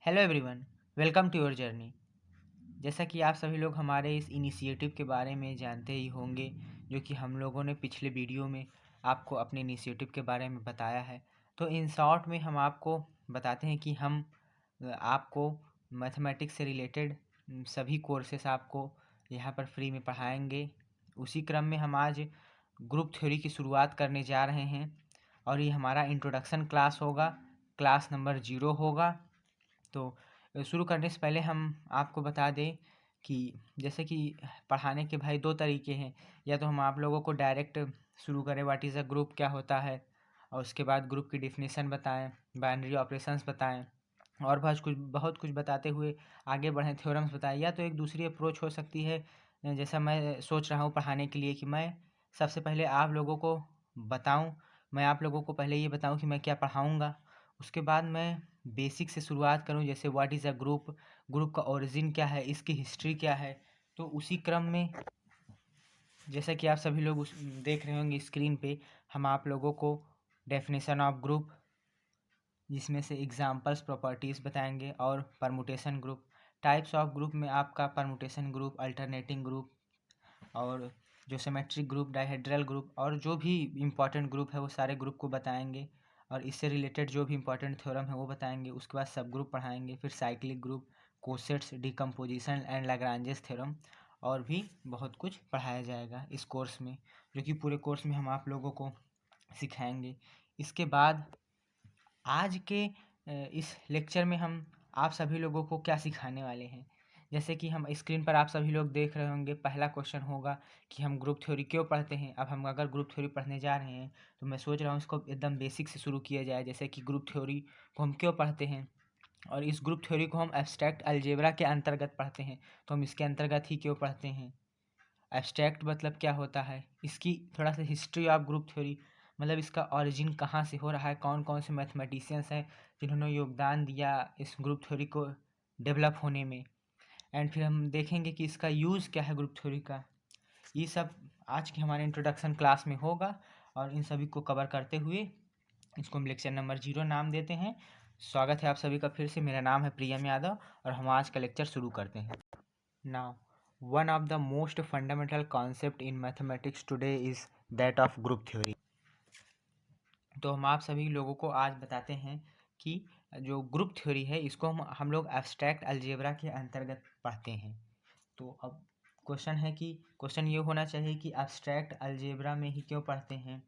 Hello everyone, welcome to your journey. जैसा कि आप सभी लोग हमारे इस इनिशिएटिव के बारे में जानते ही होंगे, जो कि हम लोगों ने पिछले वीडियो में आपको अपने इनिशिएटिव के बारे में बताया है। तो इन शॉर्ट में हम आपको बताते हैं कि हम आपको मैथमेटिक्स से रिलेटेड सभी कोर्सेस आपको यहाँ पर फ्री में पढ़ाएंगे। उसी क्रम में हम आज ग्रुप थ्योरी की शुरुआत करने जा रहे हैं और ये हमारा इंट्रोडक्शन क्लास होगा, क्लास नंबर 0 होगा। तो शुरू करने से पहले हम आपको बता दें कि जैसे कि पढ़ाने के भाई दो तरीके हैं। या तो हम आप लोगों को डायरेक्ट शुरू करें, व्हाट इज़ अ ग्रुप क्या होता है, और उसके बाद ग्रुप की डिफिनीशन बताएं, बाइनरी ऑपरेशंस बताएं और बहुत कुछ बताते हुए आगे बढ़ें, थ्योरम्स बताएं। या तो एक दूसरी अप्रोच हो सकती है, जैसा मैं सोच रहा हूँ पढ़ाने के लिए, कि मैं सबसे पहले आप लोगों को बताऊँ, मैं आप लोगों को पहले ये बताऊँ कि मैं क्या पढ़ाऊँगा। उसके बाद मैं बेसिक से शुरुआत करूं, जैसे what is a group, group का ओरिजिन क्या है, इसकी हिस्ट्री क्या है। तो उसी क्रम में जैसा कि आप सभी लोग देख रहे होंगे स्क्रीन पे, हम आप लोगों को डेफिनेशन ऑफ ग्रुप, जिसमें से एग्जांपल्स, प्रॉपर्टीज़ बताएंगे, और permutation group, types of group में आपका परमुटेशन ग्रुप, अल्टरनेटिंग ग्रुप, और जो सिमेट्रिक ग्रुप, डायहेड्रल ग्रुप, और जो भी इम्पोर्टेंट ग्रुप है वो सारे ग्रुप को बताएंगे। और इससे रिलेटेड जो भी इम्पोर्टेंट थ्योरम है वो बताएंगे। उसके बाद सब ग्रुप पढ़ाएंगे, फिर cyclic group, cosets, decomposition and Lagrange's theorem, और भी बहुत कुछ पढ़ाया जाएगा इस कोर्स में, जो कि पूरे कोर्स में हम आप लोगों को सिखाएंगे। इसके बाद आज के इस लेक्चर में हम आप सभी लोगों को क्या सिखाने वाले हैं, जैसे कि हम स्क्रीन पर आप सभी लोग देख रहे होंगे। पहला क्वेश्चन होगा कि हम ग्रुप थ्योरी क्यों पढ़ते हैं। अब हम अगर ग्रुप थ्योरी पढ़ने जा रहे हैं तो मैं सोच रहा हूँ इसको एकदम बेसिक से शुरू किया जाए, जैसे कि ग्रुप थ्योरी को हम क्यों पढ़ते हैं, और इस ग्रुप थ्योरी को हम एब्स्ट्रैक्ट अलजेब्रा के अंतर्गत पढ़ते हैं, तो हम इसके अंतर्गत ही क्यों पढ़ते हैं। एब्स्ट्रैक्ट मतलब क्या होता है, इसकी थोड़ा सा हिस्ट्री ऑफ ग्रुप थ्योरी, मतलब इसका ओरिजिन कहाँ से हो रहा है, कौन कौन से मैथमेटिशियंस हैं जिन्होंने योगदान दिया इस ग्रुप थ्योरी को डेवलप होने में। एंड फिर हम देखेंगे कि इसका यूज़ क्या है ग्रुप थ्योरी का। ये सब आज के हमारे इंट्रोडक्शन क्लास में होगा, और इन सभी को कवर करते हुए इसको हम लेक्चर नंबर 0 नाम देते हैं। स्वागत है आप सभी का फिर से। मेरा नाम है प्रियम यादव और हम आज का लेक्चर शुरू करते हैं। Now, one of the most fundamental concept in mathematics today is that of group theory। तो हम आप सभी लोगों को आज बताते हैं कि जो ग्रुप थ्योरी है इसको हम लोग एब्स्ट्रैक्ट अलजेब्रा के अंतर्गत पढ़ते हैं। तो अब क्वेश्चन है कि क्वेश्चन ये होना चाहिए कि एब्स्ट्रैक्ट अलजेब्रा में ही क्यों पढ़ते हैं।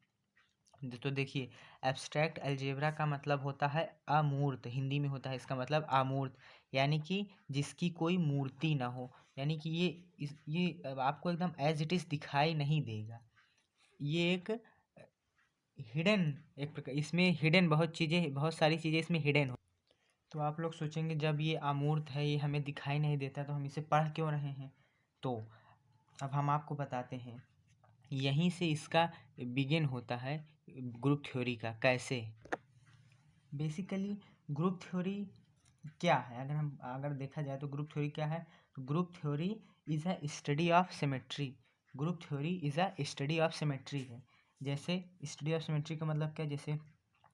तो देखिए, एब्स्ट्रैक्ट अलजेब्रा का मतलब होता है अमूर्त, हिंदी में होता है इसका मतलब अमूर्त, यानी कि जिसकी कोई मूर्ति ना हो, यानी कि ये आपको एकदम एज इट इज़ दिखाई नहीं देगा। ये एक हिडन, एक प्रकार इसमें हिडन बहुत चीज़ें, बहुत सारी चीज़ें इसमें हिडन हो। तो आप लोग सोचेंगे जब ये अमूर्त है, ये हमें दिखाई नहीं देता, तो हम इसे पढ़ क्यों रहे हैं। तो अब हम आपको बताते हैं, यहीं से इसका बिगिन होता है ग्रुप थ्योरी का। कैसे, बेसिकली ग्रुप थ्योरी क्या है, अगर देखा जाए तो ग्रुप थ्योरी क्या है। तो group theory is a study of symmetry. Group theory is a study of symmetry है। जैसे स्टडी ऑफ सिमेट्री का मतलब क्या, जैसे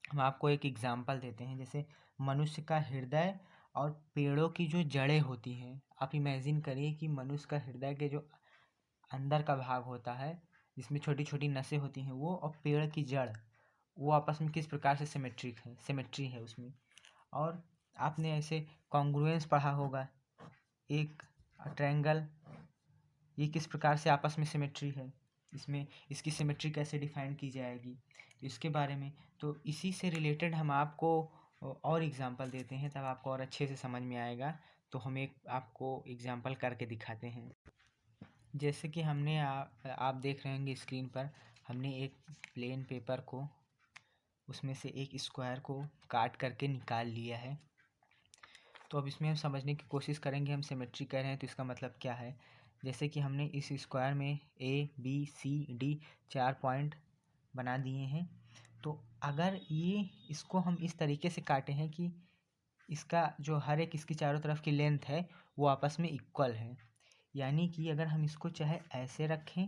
हम आपको एक एग्जांपल देते हैं, जैसे मनुष्य का हृदय और पेड़ों की जो जड़ें होती हैं। आप इमेजिन करिए कि मनुष्य का हृदय के जो अंदर का भाग होता है, जिसमें छोटी छोटी नसें होती हैं, वो और पेड़ की जड़, वो आपस में किस प्रकार से सिमेट्री है उसमें। और आपने ऐसे कॉन्ग्रुएंस पढ़ा होगा, एक ट्रायंगल, ये किस प्रकार से आपस में सिमेट्री है, इसमें इसकी सिमेट्री कैसे डिफाइन की जाएगी, इसके बारे में। तो इसी से रिलेटेड हम आपको और एग्जांपल देते हैं, तब आपको और अच्छे से समझ में आएगा। तो हम एक आपको एग्जांपल करके दिखाते हैं। जैसे कि हमने आप देख रहे होंगे स्क्रीन पर, हमने एक प्लेन पेपर को, उसमें से एक स्क्वायर को काट करके निकाल लिया है। तो अब इसमें हम समझने की कोशिश करेंगे, हम सिमेट्री कह रहे हैं तो इसका मतलब क्या है। जैसे कि हमने इस स्क्वायर में ABCD 4 पॉइंट बना दिए हैं। तो अगर ये इसको हम इस तरीके से काटे हैं कि इसका जो हर एक इसकी चारों तरफ की लेंथ है वो आपस में इक्वल है, यानी कि अगर हम इसको चाहे ऐसे रखें,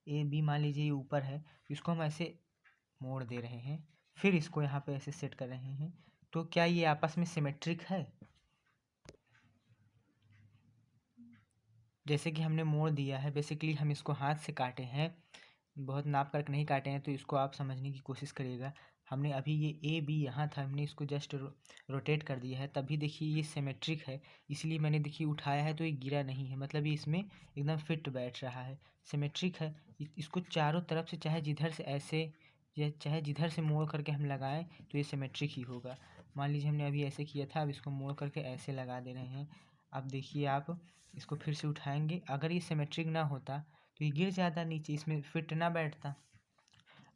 AB मान लीजिए ये ऊपर है, इसको हम ऐसे मोड़ दे रहे हैं, फिर इसको यहाँ पे ऐसे सेट कर रहे हैं, तो क्या ये आपस में सिमेट्रिक है। जैसे कि हमने मोड़ दिया है, बेसिकली हम इसको हाथ से काटे हैं, बहुत नाप करके नहीं काटे हैं, तो इसको आप समझने की कोशिश करिएगा। हमने अभी ये ए बी यहाँ था, हमने इसको जस्ट रोटेट कर दिया है, तभी देखिए ये सिमेट्रिक है, इसलिए मैंने देखिए उठाया है तो ये गिरा नहीं है, मतलब ये इसमें एकदम फिट बैठ रहा है, सिमेट्रिक है। इसको चारों तरफ से चाहे जिधर से ऐसे या चाहे जिधर से मोड़ करके हम लगाएं तो ये सिमेट्रिक ही होगा। मान लीजिए हमने अभी ऐसे किया था, अब इसको मोड़ करके ऐसे लगा दे रहे हैं। अब देखिए आप इसको फिर से उठाएंगे, अगर ये सिमेट्रिक ना होता तो ये गिर जाता नीचे, इसमें फिट ना बैठता।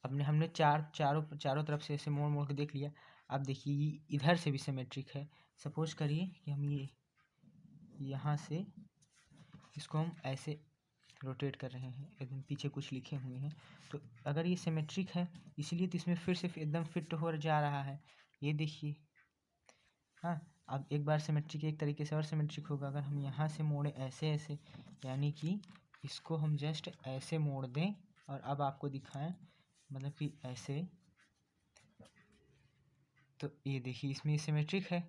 अब हमने चारों तरफ से ऐसे मोड़ मोड़ के देख लिया। अब देखिए ये इधर से भी सिमेट्रिक है। सपोज करिए कि हम ये यहाँ से इसको हम ऐसे रोटेट कर रहे हैं, एकदम पीछे कुछ लिखे हुए हैं, तो अगर ये सिमेट्रिक है इसलिए तो इसमें फिर से एकदम फिट हो जा रहा है, ये देखिए। हाँ, अब एक बार सिमेट्रिक एक तरीके से और सिमेट्रिक होगा अगर हम यहाँ से मोड़े ऐसे ऐसे, यानी कि इसको हम जस्ट ऐसे मोड़ दें और अब आपको दिखाएं, मतलब कि ऐसे, तो ये देखिए इसमें सिमेट्रिक है,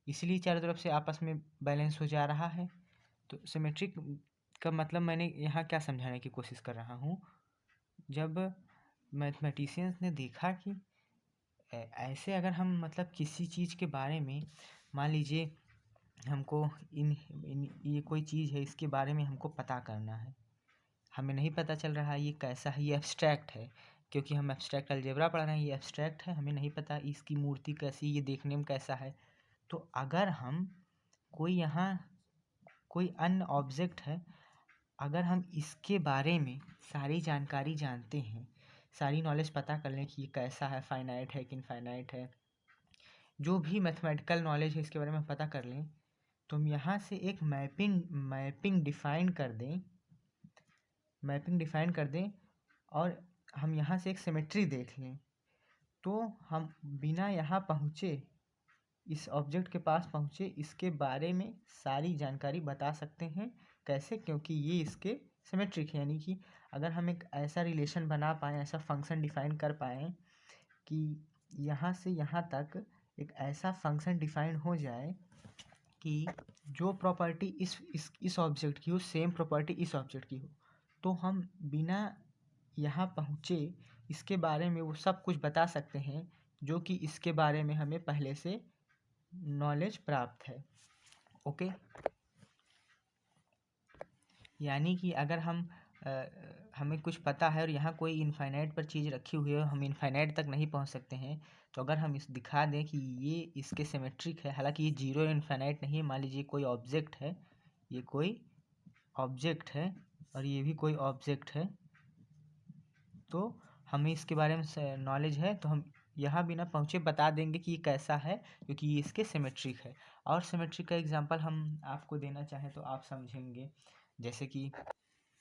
इसलिए चारों तरफ से आपस में बैलेंस हो जा रहा है। तो सिमेट्रिक का मतलब मैंने यहाँ क्या समझाने की कोशिश कर रहा हूँ, जब मैथमेटिशियंस ने देखा कि ऐसे अगर हम मतलब किसी चीज़ के बारे में, मान लीजिए हमको इन ये कोई चीज़ है, इसके बारे में हमको पता करना है, हमें नहीं पता चल रहा है ये कैसा है, ये एब्स्ट्रैक्ट है, क्योंकि हम एब्स्ट्रैक्ट अलजेब्रा पढ़ रहे हैं, ये एब्स्ट्रैक्ट है, हमें नहीं पता इसकी मूर्ति कैसी, ये देखने में कैसा है। तो अगर हम कोई यहाँ कोई अन्य ऑब्जेक्ट है, अगर हम इसके बारे में सारी जानकारी जानते हैं, सारी नॉलेज पता कर लें कि ये कैसा है, फाइनाइट है कि इनफाइनाइट है, जो भी मैथमेटिकल नॉलेज है इसके बारे में पता कर लें, तो हम यहाँ से एक मैपिंग डिफाइन कर दें, और हम यहाँ से एक सिमेट्री देख लें, तो हम बिना यहाँ पहुँचे, इस ऑब्जेक्ट के पास पहुँचे, इसके बारे में सारी जानकारी बता सकते हैं। कैसे? क्योंकि ये इसके सिमेट्रिक है, यानी कि अगर हम एक ऐसा रिलेशन बना पाएँ, ऐसा फंक्शन डिफाइन कर पाएँ कि यहाँ से यहाँ तक एक ऐसा फंक्शन डिफाइन हो जाए कि जो प्रॉपर्टी इस ऑब्जेक्ट की हो, सेम प्रॉपर्टी इस ऑब्जेक्ट की हो, तो हम बिना यहाँ पहुँचे इसके बारे में वो सब कुछ बता सकते हैं जो कि इसके बारे में हमें पहले से नॉलेज प्राप्त है। ओके, यानी कि अगर हमें कुछ पता है और यहाँ कोई इनफाइनाइट पर चीज़ रखी हुई है, हम इनफाइनाइट तक नहीं पहुँच सकते हैं, तो अगर हम इस दिखा दें कि ये इसके सिमेट्रिक है, हालांकि ये जीरो इनफाइनाइट नहीं है, मान लीजिए कोई ऑब्जेक्ट है, ये कोई ऑब्जेक्ट है और ये भी कोई ऑब्जेक्ट है, तो हमें इसके बारे में नॉलेज है, तो हम यहाँ बिना पहुँचे बता देंगे कि ये कैसा है, क्योंकि ये इसके सिमेट्रिक है। और सिमेट्रिक का एग्जांपल हम आपको देना चाहें तो आप समझेंगे, जैसे कि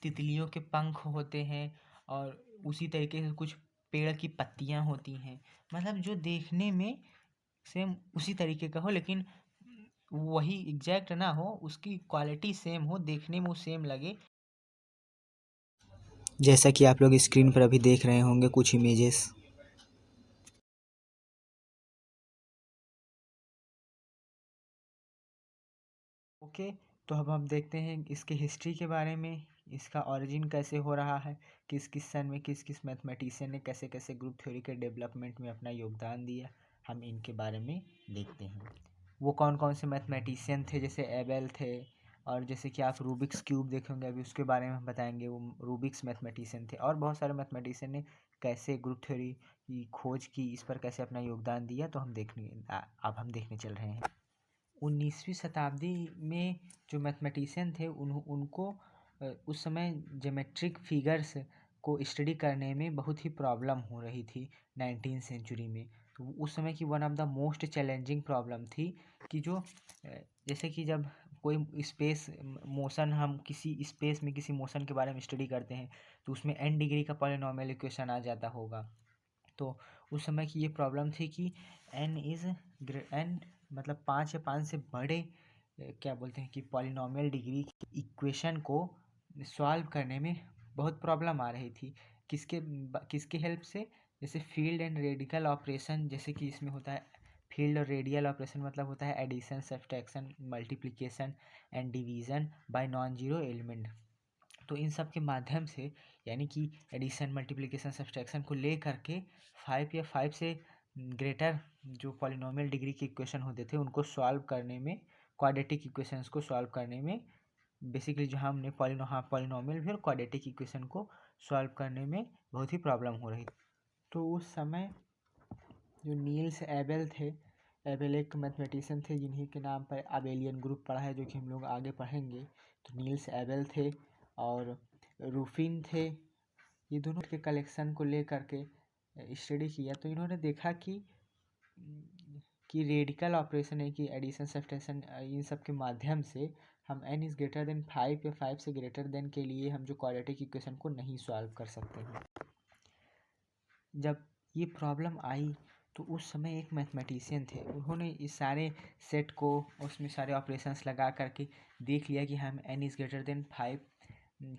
तितलियों के पंख होते हैं और उसी तरीके से कुछ पेड़ की पत्तियाँ होती हैं, मतलब जो देखने में सेम उसी तरीके का हो, लेकिन वही एग्जैक्ट ना हो, उसकी क्वालिटी सेम हो, देखने में वो सेम लगे, जैसा कि आप लोग स्क्रीन पर अभी देख रहे होंगे कुछ इमेजेस। ओके, तो अब हम देखते हैं इसके हिस्ट्री के बारे में, इसका ओरिजिन कैसे हो रहा है, किस किस सन में किस किस मैथमेटिशियन ने कैसे कैसे ग्रुप थ्योरी के डेवलपमेंट में अपना योगदान दिया, हम इनके बारे में देखते हैं। वो कौन कौन से मैथमेटिशियन थे, जैसे एबेल थे, और जैसे कि आप रूबिक्स क्यूब देखेंगे अभी, उसके बारे में हम बताएंगे, वो रूबिक्स मैथमेटिशियन थे, और बहुत सारे मैथमेटिशियन ने कैसे ग्रुप थ्योरी की खोज की, इस पर कैसे अपना योगदान दिया, तो हम देखने चल रहे हैं। 19वीं शताब्दी में जो मैथमेटिशियन थे उनको उस समय ज्योमेट्रिक फिगर्स को स्टडी करने में बहुत ही प्रॉब्लम हो रही थी 19वीं सेंचुरी में। तो उस समय की one of the most challenging problem थी कि जैसे कि जब कोई स्पेस मोशन, हम किसी स्पेस में किसी मोशन के बारे में स्टडी करते हैं तो उसमें n डिग्री का पॉलिनॉमियल इक्वेशन आ जाता होगा। तो उस समय की ये प्रॉब्लम थी कि n मतलब 5 या 5 से बड़े क्या बोलते हैं कि पॉलिनॉमियल डिग्री इक्वेशन को सॉल्व करने में बहुत प्रॉब्लम आ रही थी। किसके हेल्प से? जैसे फील्ड एंड रेडिकल ऑपरेशन, जैसे कि इसमें होता है फील्ड और रेडियल ऑपरेशन मतलब होता है addition, subtraction, multiplication and division by non zero element. तो इन सब के माध्यम से यानी कि एडिशन, मल्टीप्लिकेशन, सब्सट्रैक्शन को ले करके 5 या 5 से ग्रेटर जो पॉलिनोमियल डिग्री के इक्वेशन होते थे उनको सॉल्व करने में, क्वाड्रेटिक इक्वेशंस को सॉल्व करने में बेसिकली जहाँ हमने पॉलिनोमियल भी और क्वाड्रेटिक इक्वेशन को सॉल्व करने में बहुत ही प्रॉब्लम हो रही। तो उस समय जो नील्स एबेल थे, एबेल एक मैथमेटिशियन थे जिन्हीं के नाम पर आबेलियन ग्रुप पढ़ा है, जो कि हम लोग आगे पढ़ेंगे। तो नील्स एबेल थे और रूफिन थे, ये दोनों के कलेक्शन को ले करके स्टडी किया। तो इन्होंने देखा कि रेडिकल ऑपरेशन है कि एडिशन, सब्सट्रैक्शन, इन सब के माध्यम से हम n इज़ ग्रेटर देन 5 या 5 से ग्रेटर देन के लिए हम जो क्वाड्रेटिक इक्वेशन को नहीं सॉल्व कर सकते हैं। जब ये प्रॉब्लम आई तो उस समय एक मैथमेटिशियन थे, उन्होंने इस सारे सेट को उसमें सारे ऑपरेशंस लगा करके देख लिया कि हम n इज़ ग्रेटर देन 5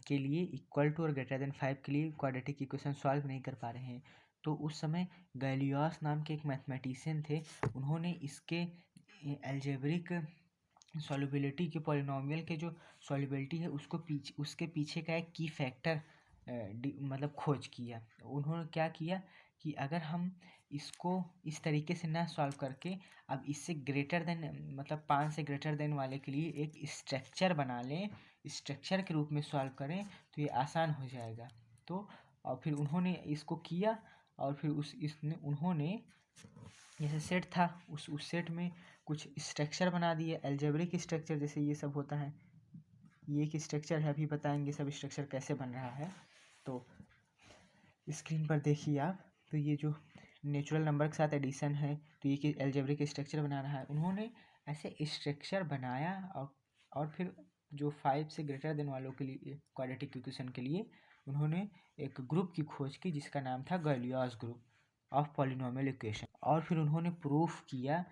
के लिए इक्वल टू और ग्रेटर देन 5 के लिए क्वाड्रेटिक इक्वेशन सॉल्व नहीं कर पा रहे हैं। तो उस समय गैलियस नाम के एक मैथमेटिशियन थे, उन्होंने इसके एल्जेब्रिक सॉल्युबिलिटी के पॉलिनोमियल के जो सॉल्युबिलिटी है उसके पीछे का एक की फैक्टर मतलब खोज किया। उन्होंने क्या किया कि अगर हम इसको इस तरीके से ना सॉल्व करके अब इससे ग्रेटर देन मतलब 5 से ग्रेटर देन वाले के लिए एक स्ट्रक्चर बना लें, स्ट्रक्चर के रूप में सॉल्व करें तो ये आसान हो जाएगा। तो और फिर उन्होंने इसको किया और फिर उन्होंने जैसे सेट था उस सेट में कुछ स्ट्रक्चर बना दिए, अलजेब्रिक स्ट्रक्चर जैसे ये सब होता है। ये एक स्ट्रक्चर है, अभी बताएंगे सब स्ट्रक्चर कैसे बन रहा है। तो स्क्रीन पर देखिए आप, तो ये जो नेचुरल नंबर के साथ एडिशन है तो ये अलजेब्रिक स्ट्रक्चर बना रहा है। उन्होंने ऐसे स्ट्रक्चर बनाया और फिर जो 5 से ग्रेटर देन वालों के लिए क्वाड्रेटिक इक्वेशन के लिए उन्होंने एक ग्रुप की खोज की जिसका नाम था गैलियस ग्रुप ऑफ पॉलिनोमियल इक्वेशन। और फिर उन्होंने प्रूफ किया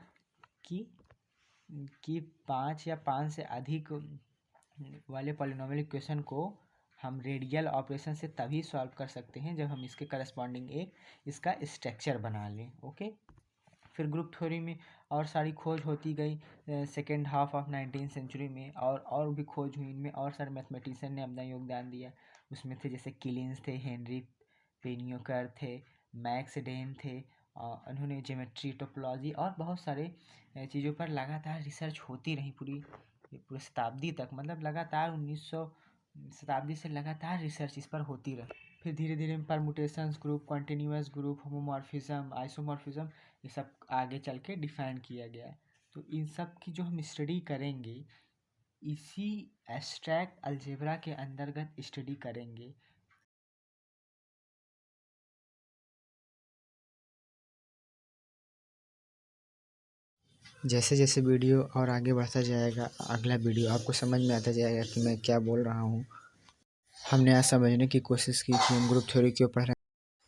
कि 5 या 5 से अधिक वाले पॉलिनोमियल इक्वेशन को हम रेडियल ऑपरेशन से तभी सॉल्व कर सकते हैं जब हम इसके करस्पॉन्डिंग इसका स्ट्रक्चर बना लें। ओके, फिर ग्रुप थ्योरी में और सारी खोज होती गई सेकेंड हाफ ऑफ 19वीं सेंचुरी में, और भी खोज हुई, इनमें और सारे मैथमेटिशियन ने अपना योगदान दिया। उसमें थे जैसे किलिंस थे, हेनरी पेनियोकर थे, मैक्स डेन थे, उन्होंने ज्योमेट्री, टोपोलॉजी और बहुत सारे चीज़ों पर लगातार रिसर्च होती रही पूरी शताब्दी तक, मतलब लगातार 1900 शताब्दी से लगातार रिसर्च इस पर होती रही। फिर धीरे धीरे permutations group, continuous group, homomorphism, isomorphism ये सब आगे चल के डिफाइन किया गया। तो इन सब की जो हम स्टडी करेंगे इसी एब्स्ट्रैक्ट अलजेब्रा के अंतर्गत स्टडी करेंगे। जैसे जैसे वीडियो और आगे बढ़ता जाएगा, अगला वीडियो आपको समझ में आता जाएगा कि मैं क्या बोल रहा हूँ। हमने आज समझने की कोशिश की कि हम ग्रुप थ्योरी क्यों पढ़ रहे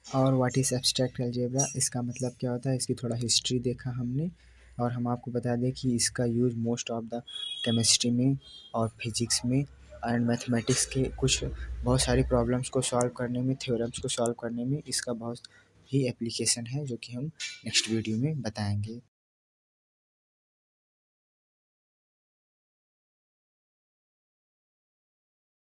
हैं और व्हाट इज़ एब्स्ट्रैक्ट अलजेब्रा, इसका मतलब क्या होता है, इसकी थोड़ा हिस्ट्री देखा हमने। और हम आपको बता दें कि इसका use most of the chemistry में और फिजिक्स में एंड मैथमेटिक्स के कुछ बहुत सारी प्रॉब्लम्स को सॉल्व करने में, थ्योरम्स को सॉल्व करने में इसका बहुत ही एप्लीकेशन है, जो कि हम नेक्स्ट वीडियो में बताएंगे।